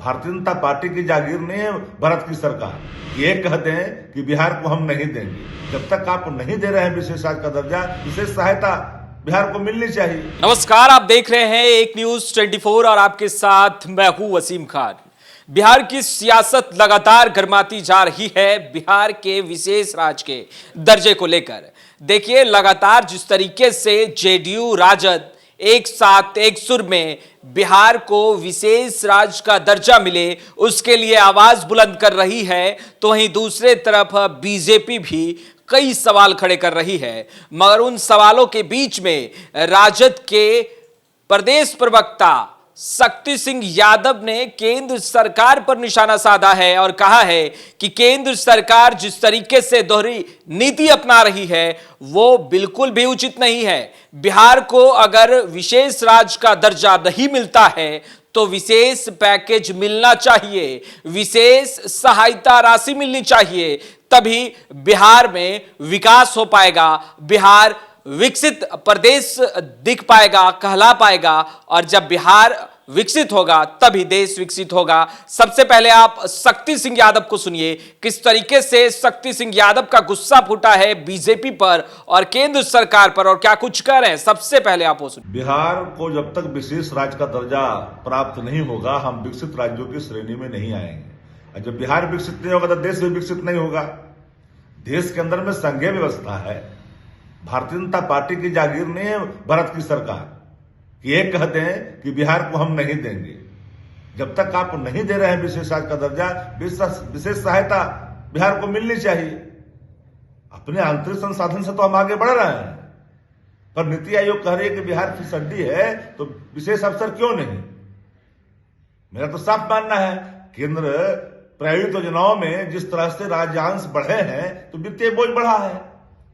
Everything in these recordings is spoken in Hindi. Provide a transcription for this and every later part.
भारतीय जनता पार्टी की जागीर नहीं है भारत की सरकार। ये कहते हैं कि बिहार को हम नहीं देंगे। जब तक आप नहीं दे रहे हैं विशेष राज्य का दर्जा, विशेष सहायता बिहार को मिलनी चाहिए। नमस्कार, आप देख रहे हैं एक न्यूज 24 और आपके साथ मैं हूं वसीम खान। बिहार की सियासत लगातार गर्माती जा रही है बिहार के विशेष राज्य के दर्जे को लेकर। देखिए, लगातार जिस तरीके से जेडीयू राजद एक साथ एक सुर में बिहार को विशेष राज्य का दर्जा मिले उसके लिए आवाज बुलंद कर रही है, तो वहीं दूसरे तरफ बीजेपी भी कई सवाल खड़े कर रही है। मगर उन सवालों के बीच में राजद के प्रदेश प्रवक्ता शक्ति सिंह यादव ने केंद्र सरकार पर निशाना साधा है और कहा है कि केंद्र सरकार जिस तरीके से दोहरी नीति अपना रही है वो बिल्कुल भी उचित नहीं है। बिहार को अगर विशेष राज्य का दर्जा नहीं मिलता है तो विशेष पैकेज मिलना चाहिए, विशेष सहायता राशि मिलनी चाहिए, तभी बिहार में विकास हो पाएगा, बिहार विकसित प्रदेश दिख पाएगा, कहला पाएगा। और जब बिहार विकसित होगा तभी देश विकसित होगा। सबसे पहले आप शक्ति सिंह यादव को सुनिए, किस तरीके से शक्ति सिंह यादव का गुस्सा फूटा है बीजेपी पर और केंद्र सरकार पर और क्या कुछ कह रहे हैं। सबसे पहले आप वो सुनिए। बिहार को जब तक विशेष राज्य का दर्जा प्राप्त नहीं होगा, हम विकसित राज्यों की श्रेणी में नहीं आएंगे। जब बिहार विकसित नहीं होगा तो देश भी विकसित नहीं होगा। देश के अंदर में संघीय व्यवस्था है। भारतीय जनता पार्टी की जागीर नहीं है भारत की सरकार। ये कहते हैं कि बिहार को हम नहीं देंगे। जब तक आप नहीं दे रहे हैं विशेष राज्य का दर्जा, विशेष सहायता बिहार को मिलनी चाहिए। अपने आंतरिक संसाधन से तो हम आगे बढ़ रहे हैं, पर नीति आयोग कह रही है कि बिहार फिसड्डी है तो विशेष अवसर क्यों नहीं। मेरा तो साफ मानना है, केंद्र प्रायोजित योजनाओं में जिस तरह से राज्यांश बढ़े हैं तो वित्तीय बोझ बढ़ा है,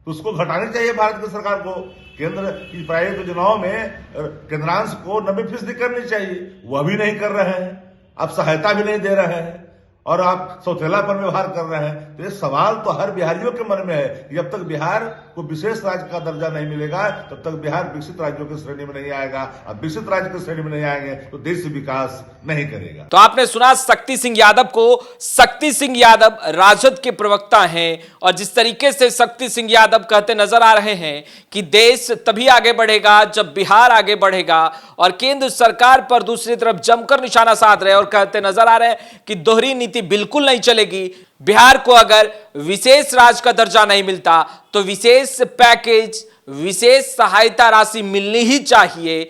तो उसको घटानी चाहिए भारत की सरकार को। केंद्र की प्रायोजित योजनाओं में केंद्रांश को 90% करनी चाहिए, वह भी नहीं कर रहे हैं। आप सहायता भी नहीं दे रहे हैं और आप सौतेलापन व्यवहार कर रहे हैं। तो ये सवाल तो हर बिहारियों के मन में है कि जब तक बिहार को विशेष राज्य का दर्जा नहीं मिलेगा तब तक बिहार विकसित राज्यों की श्रेणी में नहीं आएगा। अब विकसित राज्य की श्रेणी में नहीं आएंगे तो देश विकास नहीं करेगा। तो आपने सुना शक्ति सिंह यादव को। शक्ति सिंह यादव राजद के प्रवक्ता हैं और जिस तरीके से शक्ति सिंह यादव कहते नजर आ रहे हैं कि देश तभी आगे बढ़ेगा जब बिहार आगे बढ़ेगा, और केंद्र सरकार पर दूसरी तरफ जमकर निशाना साध रहे और कहते नजर आ रहे हैं कि दोहरी नीति बिल्कुल नहीं चलेगी। बिहार को अगर विशेष राज्य का दर्जा नहीं मिलता तो विशेष पैकेज, विशेष सहायता राशि मिलनी ही चाहिए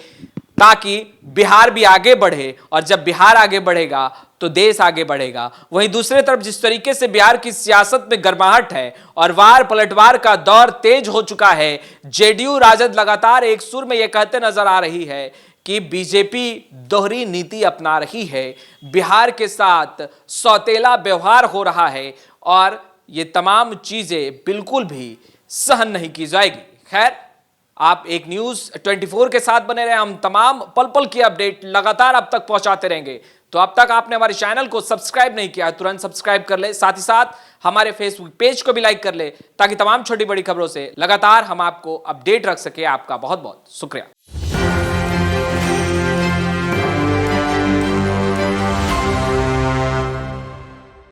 ताकि बिहार भी आगे बढ़े, और जब बिहार आगे बढ़ेगा तो देश आगे बढ़ेगा। वहीं दूसरी तरफ जिस तरीके से बिहार की सियासत में गर्माहट है और वार पलटवार का दौर तेज हो चुका है, जेडीयू राजद लगातार एक सुर में यह कहते नजर आ रही है कि बीजेपी दोहरी नीति अपना रही है, बिहार के साथ सौतेला व्यवहार हो रहा है और ये तमाम चीजें बिल्कुल भी सहन नहीं की जाएगी। खैर, आप एक न्यूज 24 के साथ बने रहे, हम तमाम पल पल की अपडेट लगातार अब तक पहुंचाते रहेंगे। तो अब तक आपने हमारे चैनल को सब्सक्राइब नहीं किया, तुरंत सब्सक्राइब कर ले, साथ ही साथ हमारे फेसबुक पेज को भी लाइक कर ले ताकि तमाम छोटी बड़ी खबरों से लगातार हम आपको अपडेट रख सके। आपका बहुत बहुत शुक्रिया।